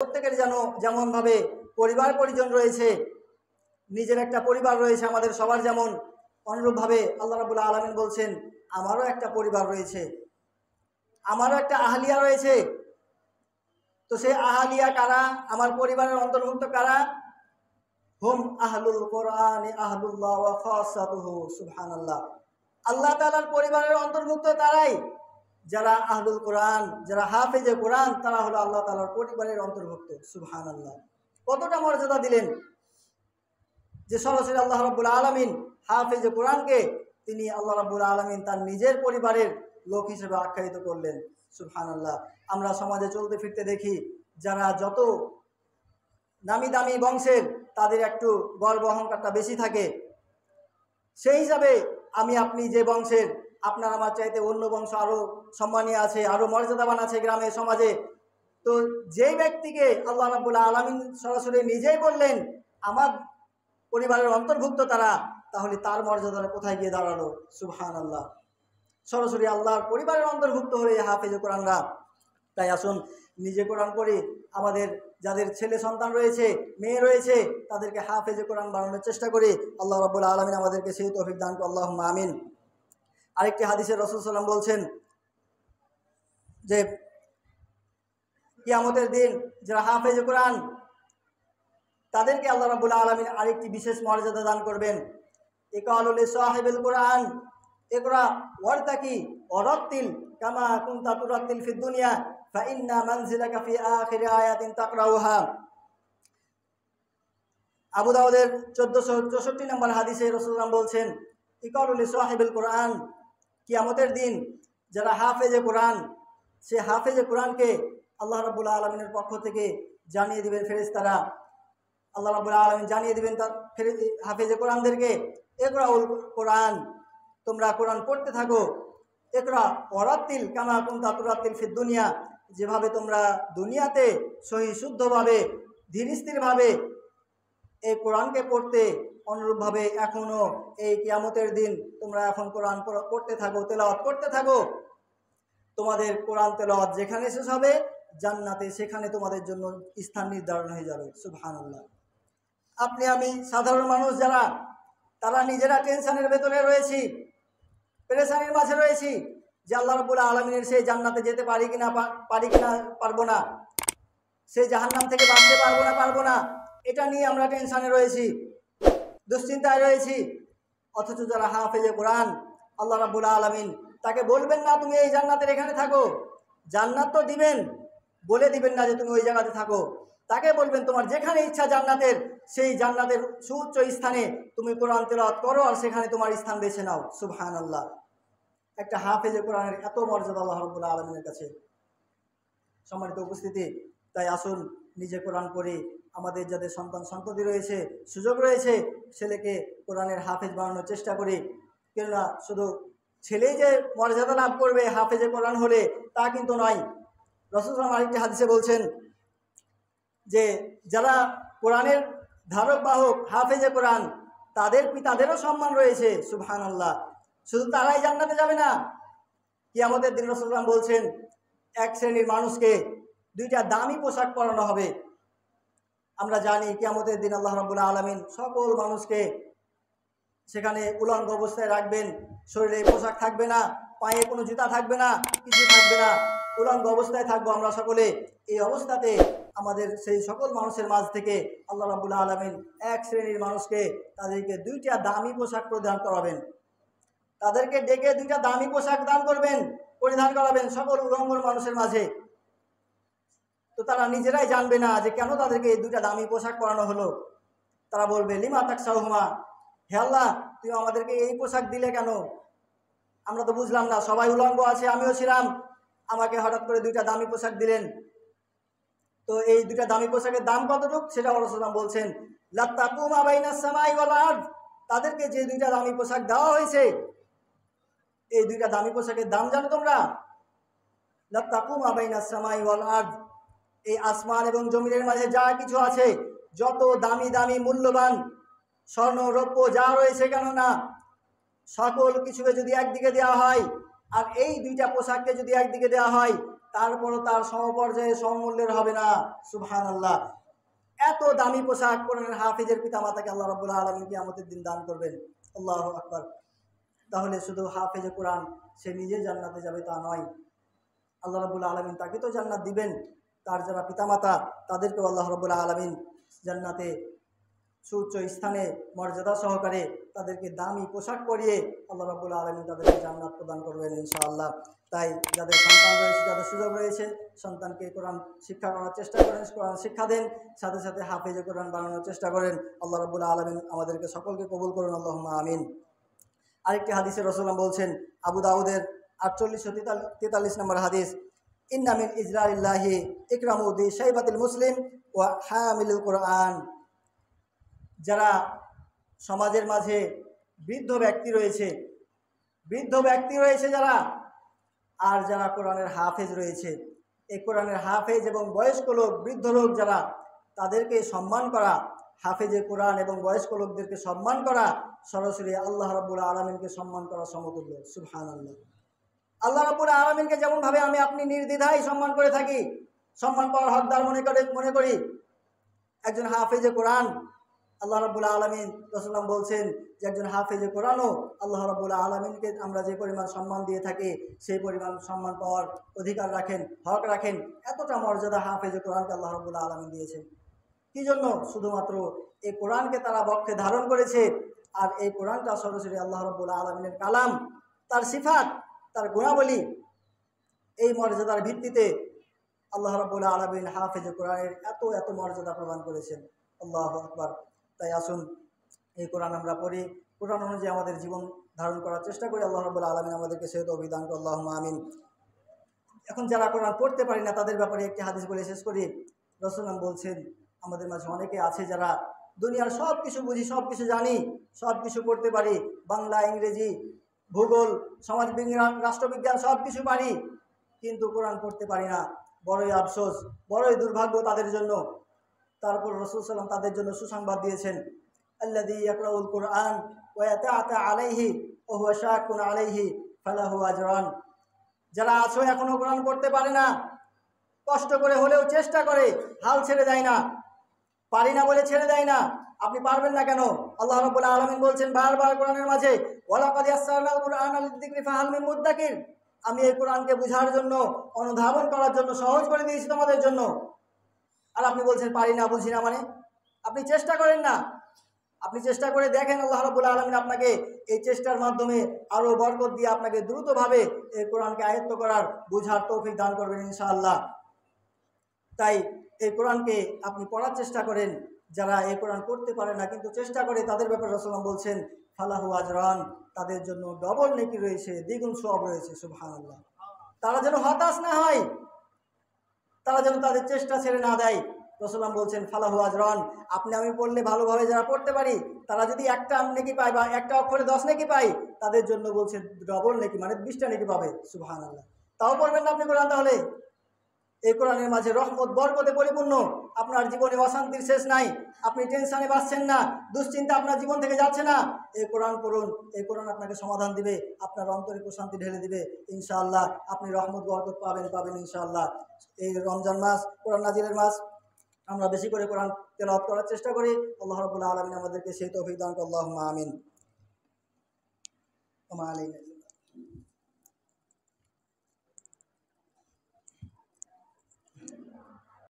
প্রত্যেকের যেন যেমনভাবে পরিবার পরিজন রয়েছে, নিজের একটা পরিবার রয়েছে আমাদের সবার, যেমন অনুরূপভাবে আল্লাহ রাব্বুল আলামিন বলছেন আমারও একটা পরিবার রয়েছে, আমারও একটা আহলিয়া রয়েছে। তো সেই আহলিয়া কারা? আমার পরিবারের অন্তর্ভুক্ত কারা? হুম আহলুল কোরআন আহলুল্লাহ ওয়া খাসাতুহু। সুবহানাল্লাহ। আল্লাহ তাআলার পরিবারের অন্তর্ভুক্ত তারাই যারা আহলুল কোরআন, যারা হাফেজে কোরআন, তারা হলো আল্লাহ তাআলার পরিবারের অন্তর্ভুক্ত। সুবহানাল্লাহ। কতটা মর্যাদা দিলেন যে সরাসরি আল্লাহ রাব্বুল আলামিন হাফেজে কোরআনকে তিনি আল্লাহ রাব্বুল আলামিন তার নিজের পরিবারের লোক হিসেবে আখ্যায়িত করলেন। সুবহানাল্লাহ। আমরা সমাজে চলতে ফিরতে দেখি যারা যত নামি দামি বংশের তাদের একটু গর্ব অহংকারটা বেশি থাকে। সেই হিসাবে আমি আপনি যে বংশের, আপনার আমার চাইতে অন্য বংশ আরও সম্মানীয় আছে, আরও মর্যাদাবান আছে গ্রামে সমাজে। তো যেই ব্যক্তিকে আল্লাহ রাব্বুল আলামিন সরাসরি নিজেই বললেন আমার পরিবারের অন্তর্ভুক্ত তারা, তাহলে তার মর্যাদাটা কোথায় গিয়ে দাঁড়ালো? সুবহানাল্লাহ। সরাসরি আল্লাহর পরিবারের অন্তর্ভুক্ত হয়ে হাফেজে কোরআনরা। তাই আসুন নিজে কোরআন পড়ি, আমাদের যাদের ছেলে সন্তান রয়েছে, মেয়ে রয়েছে, তাদেরকে হাফেজে কোরআন বানানোর চেষ্টা করি। আল্লাহ রাব্বুল আলামিন আমাদেরকে সেই তৌফিক দান করুন, আল্লাহুম্মা আমিন। আরেকটি হাদিসে রাসূল সাল্লাল্লাহু আলাইহি ওয়াসাল্লাম বলছেন যে কিয়ামতের দিন যারা হাফেজে কোরআন, তাদেরকে আল্লাহ রাব্বুল আলামিন আরেকটি বিশেষ মর্যাদা দান করবেন। ইকালু লিসাহিবিল কোরআন ইকরা ওয়ারতাকি ওয়ারাত্তিল কামা কুনতা তুরাত্তিল ফিদ দুনিয়া ফাইন্না মানজিলাকা ফি আখিরি আয়াতিন তাকরাউহা। আবু দাউদের 1464 নম্বর হাদিসে রাসূলুল্লাহ বলছেন ইকালু লিসাহিবিল কোরআন, কিয়ামতের দিন যারা হাফেজে কোরআন, সে হাফেজে কোরআনকে আল্লাহ রাব্বুল আলামিনের পক্ষ থেকে জানিয়ে দিবেন ফেরেশতারা। আল্লাহ রাব্বুল আলামিন জানিয়ে দিবেন তার হাফেজে কোরআনদেরকে ইকরাউল কোরআন, তোমরা কোরআন পড়তে থাকো। ইকরা ওয়ারাত্তিল কামা কুনতা তুরাত্তিল ফিদ দুনিয়া, যেভাবে তোমরা দুনিয়াতে সহি শুদ্ধভাবে ধীর স্থিরভাবে এই কোরআনকে পড়তে, অনুরূপভাবে এখনও এই কিয়ামতের দিন তোমরা এখন কোরআন পড়তে থাকো, তেলাওয়াত করতে থাকো। তোমাদের কোরআন তেলাওয়াত যেখানে শেষ হবে জান্নাতে, সেখানে তোমাদের জন্য স্থান নির্ধারণ হয়ে যাবে। সুবহানাল্লাহ। আপনি আমি সাধারণ মানুষ যারা, তারা নিজেরা টেনশনের ভেতরে রয়েছি, পেরেশানির মাঝে রয়েছি যে আল্লাহ রাব্বুল আলামিনের সেই জান্নাতে যেতে পারি কিনা পারবো না, সেই জাহান্নাম থেকে বাঁচতে পারবো না, এটা নিয়ে আমরা টেনশনে রয়েছি, দুশ্চিন্তায় রয়েছি। অথচ যারা হাফেজে কোরআন, আল্লাহ রাব্বুল আলামিন তাকে বলবেন না তুমি এই জান্নাতের এখানে থাকো, জান্নাত তো দিবেন, বলে দিবেন না যে তুমি ওই জায়গাতে থাকো। তাকে বলবেন তোমার যেখানে ইচ্ছা জান্নাতের, সেই জান্নাতের সুউচ্চ স্থানে তুমি কোরআন তেলাওয়াত করো আর সেখানে তোমার স্থান বেছে নাও। সুবহানাল্লাহ। একটা হাফেজে কোরআনের এত মর্যাদা আল্লাহ রাব্বুল আলামিনের কাছে। সম্মানিত উপস্থিতি, তাই আসুন নিজে কোরআন পড়ি, আমাদের যাদের সন্তান সন্ততি রয়েছে, সুযোগ রয়েছে, ছেলেকে কোরআনের হাফেজ বানানোর চেষ্টা করি। কেননা শুধু ছেলেই যে মর্যাদা লাভ করবে হাফেজে কোরআন হলে তা কিন্তু নয়। রাসূল সাল্লাল্লাহু আলাইহি ওয়াসাল্লাম আরেকটি হাদিসে বলছেন যে যারা কোরআনের ধারক বাহক হাফেজে কোরআন, তাদের পিতাদেরও সম্মান রয়েছে। সুবহানাল্লাহ। শুধু তারাই জান্নাতে যাবে না, কিয়ামতের দিন রাসূল সাল্লাল্লাহু আলাইহি ওয়াসাল্লাম বলছেন এক শ্রেণীর মানুষকে দুইটা দামি পোশাক পরানো হবে। আমরা জানি কিয়ামতের দিন আল্লাহ রাব্বুল আলামিন সকল মানুষকে সেখানে উলঙ্গ অবস্থায় রাখবেন, শরীরে পোশাক থাকবে না, পায়ে কোনো জুতা থাকবে না, কিছু থাকবে না, উলঙ্গ অবস্থায় থাকবো আমরা সকলে। এই অবস্থাতে আমাদের সেই সকল মানুষের মাঝ থেকে আল্লাহ রাব্বুল আলামিন এক শ্রেণীর মানুষকে তাদেরকে দুইটা দামি পোশাক প্রদান করাবেন, তাদেরকে ডেকে দুইটা দামি পোশাক দান করবেন, পরিধান করাবেন সকল উলঙ্গ মানুষের মাঝে। তো তারা নিজেরাই জানবে না যে কেন তাদেরকে এই দুইটা দামি পোশাক পরানো হলো। তারা বলবে লিমা তাকসাউহুমা, হে আল্লাহ তুমি আমাদেরকে এই পোশাক দিলে কেন? আমরা তো বুঝলাম না, সবাই উলঙ্গ আছে, আমিও ছিলাম, আমাকে হঠাৎ করে দুইটা দামি পোশাক দিলেন। তো এই দুইটা দামি পোশাকের দাম কতটুক সেটা রাসূলুল্লাহ বলছেন লাতাকুমা বাইনাস সামাই ওয়াল আরদ, তাদেরকে যে দুইটা দামি পোশাক দেওয়া হয়েছে এই দুইটা দামি পোশাকের দাম জানো তোমরা? লাতাকুমা বাইনাস সামাই ওয়াল আরদ, এই আসমান এবং জমিনের মাঝে যা কিছু আছে, যত দামি দামি মূল্যবান স্বর্ণ রৌপ্য যা রয়েছে কেন না, সকল কিছুকে যদি একদিকে দেওয়া হয় আর এই দুইটা পোশাককে যদি একদিকে দেওয়া হয়, তারপরও তার সমপর্যায়ে সমমূল্যের হবে না। সুবহানাল্লাহ। এত দামি পোশাক কোরআনের হাফিজের পিতামাতাকে আল্লাহ রাব্বুল আলামিন কিয়ামতের দিন দান করবেন। আল্লাহু আকবার। তাহলে শুধু হাফেজে কোরআন সে নিজে জান্নাতে যাবে তা নয়, আল্লাহ রাব্বুল আলামিন তাকে তো জান্নাত দিবেন, তার যারা পিতামাতা তাদেরকেও আল্লাহ রাব্বুল আলামিন জান্নাতে সুউচ্চ স্থানে মর্যাদা সহকারে তাদেরকে দামি পোশাক পরিয়ে আল্লাহ রাব্বুল আলামিন তাদেরকে জান্নাত প্রদান করবেন ইনশাআল্লাহ। তাই যাদের সন্তান রয়েছে, যাদের সুযোগ রয়েছে, সন্তানকে কোরআন শিক্ষা করার চেষ্টা করেন, কোরআন শিক্ষা দেন, সাথে সাথে হাফেজে কোরআন বানানোর চেষ্টা করেন। আল্লাহ রাব্বুল আলামিন আমাদেরকে সকলকে কবুল করুন, আল্লাহুম্মা আমিন। আরেকটি হাদিসে রাসূলুল্লাহ বলছেন, আবু দাউদের 4843 নম্বর হাদিস, ইন্না মিন ইজলালিল্লাহি ইকরামু দি শাইবাতিল মুসলিম ওয়া হামিলুল কোরআন। যারা সমাজের মাঝে বৃদ্ধ ব্যক্তি রয়েছে যারা, আর যারা কোরআনের হাফেজ রয়েছে, এই কোরআনের হাফেজ এবং বয়স্ক লোক, বৃদ্ধ লোক যারা, তাদেরকে সম্মান করা, হাফেজে কোরআন এবং বয়স্ক লোকদেরকে সম্মান করা সরাসরি আল্লাহ রাব্বুল আলামিনকে সম্মান করা সমতুল্য। সুবহানাল্লাহ। আল্লাহ রাব্বুল আলামিনকে যেমনভাবে আমি আপনি নির্দ্বিধায় সম্মান করে থাকি, সম্মান পাওয়ার হকদার মনে করি, একজন হাফেজে কোরআন আল্লাহ রাব্বুল আলামিন রাসূলুল্লাহ বলছেন যে একজন হাফেজে কোরআনও আল্লাহ রাব্বুল আলামিনকে আমরা যে পরিমাণ সম্মান দিয়ে থাকি সেই পরিমাণ সম্মান পাওয়ার অধিকার রাখেন, হক রাখেন। এতটা মর্যাদা হাফেজে কোরআনকে আল্লাহ রাব্বুল আলামিন দিয়েছেন। কি জন্য? শুধুমাত্র এই কোরআনকে তারা বক্ষে ধারণ করেছে, আর এই কোরআনটা সরাসরি আল্লাহ রাব্বুল আলামিনের কালাম, তার সিফাত, তার গুণাবলী। এই মর্যাদার ভিত্তিতে আল্লাহ রাব্বুল আলামিন হাফেজে কোরআনের এত মর্যাদা প্রদান করেছেন। আল্লাহু আকবার। তাই আসুন এই কোরআন আমরা পড়ি, কোরআন অনুযায়ী আমাদের জীবন ধারণ করার চেষ্টা করি। আল্লাহ রাব্বুল আলামিন আমাদেরকে সেই তৌফিক দান করুন, আল্লাহুম্মা আমিন। এখন যারা কোরআন পড়তে পারি না তাদের ব্যাপারে একটি হাদিস বলে শেষ করি। রাসূলুল্লাহ বলছেন, আমাদের মাঝে অনেকে আছে যারা দুনিয়ার সব কিছু বুঝি, সব কিছু জানি, সব কিছু করতে পারি, বাংলা, ইংরেজি, ভূগোল, সমাজবিজ্ঞান, রাষ্ট্রবিজ্ঞান সব কিছু পারি, কিন্তু কোরআন পড়তে পারি না। বড়ই আফসোস, বড়ই দুর্ভাগ্য তাদের জন্য। তারপর রাসূল সাল্লাল্লাহু আলাইহি ওয়াসাল্লাম তাদের জন্য সুসংবাদ দিয়েছেন, আল্লাযী ইয়াকরাউল কুরআন ওয়া ইয়াতাআতা আলাইহি ওয়া হুয়া শাকুন আলাইহি ফালাহু আজরান। যারা আছো এখনো কোরআন পড়তে পারে না, কষ্ট করে হলেও চেষ্টা করে, হাল ছেড়ে দেয় না, পারি না বলে ছেড়ে দেয় না। আপনি পারবেন না কেন? আল্লাহ রাব্বুল আলামিন বলছেন বারবার কোরআনের মাঝে, ওয়ালাকাদ ইয়াসসারনাল কুরআনা লিযিকরি ফাহাল মিন মুদ্দাকির। আমি এই কোরআনকে বোঝার জন্য, অনুধাবন করার জন্য সহজ করে দিয়েছি তোমাদের জন্য। আর আপনি বলছেন পারি না, বুঝি না। মানে আপনি চেষ্টা করেন না, আপনি চেষ্টা করে দেখেন, আল্লাহ রাব্বুল আলামিন আপনাকে এই চেষ্টার মাধ্যমে আরো বরকত দিয়ে আপনাকে দ্রুতভাবে এই কোরআনকে আয়ত্ত করার, বুঝার তৌফিক দান করবেন ইনশাআল্লাহ। তাই এই কোরআনকে আপনি পড়ার চেষ্টা করেন। যারা এই কোরআন পড়তে পারে না কিন্তু চেষ্টা করে, তাদের ব্যাপারে রাসূলুল্লাহ বলছেন ফালাহু আজরান, তাদের জন্য ডবল নেকি রয়েছে, দ্বিগুণ সওয়াব রয়েছে। সুবহানাল্লাহ। তারা যেন হতাশ না হয়, তারা যেন তাদের চেষ্টা ছেড়ে না দেয়। রাসূলুল্লাহ বলছেন ফালাহু আজরান, আপনি আমি পড়লে ভালোভাবে যারা পড়তে পারি, তারা যদি একটা নেকি পায় বা একটা অক্ষরে 10 নেকি পায়, তাদের জন্য বলছেন ডবল নেকি, মানে 20টা নেকি পাবে। সুবহানাল্লাহ। তাও পড়বেন না আপনি কোরআন? তাহলে এই কোরআনের মাঝে রহমত, বরকতে পরিপূর্ণ। আপনার জীবনে অশান্তির শেষ নাই, আপনি টেনশনে বাঁচছেন না, দুশ্চিন্তা আপনার জীবন থেকে যাচ্ছে না। এই কোরআন পড়ুন, এই কোরআন আপনাকে সমাধান দিবে, আপনার অন্তরে প্রশান্তি ঢেলে দিবে ইনশাআল্লাহ। আপনি রহমত, বরকত পাবেন ইনশাআল্লাহ। এই রমজান মাস, কোরআন নাজিলের মাস, আমরা বেশি করে কোরআন তেলাওয়াত করার চেষ্টা করি। আল্লাহ রাব্বুল আলামিন আমাদেরকে সেই তৌফিক দান করুন, আল্লাহুম্মা আমিন। ওয়া মা আলাইনা।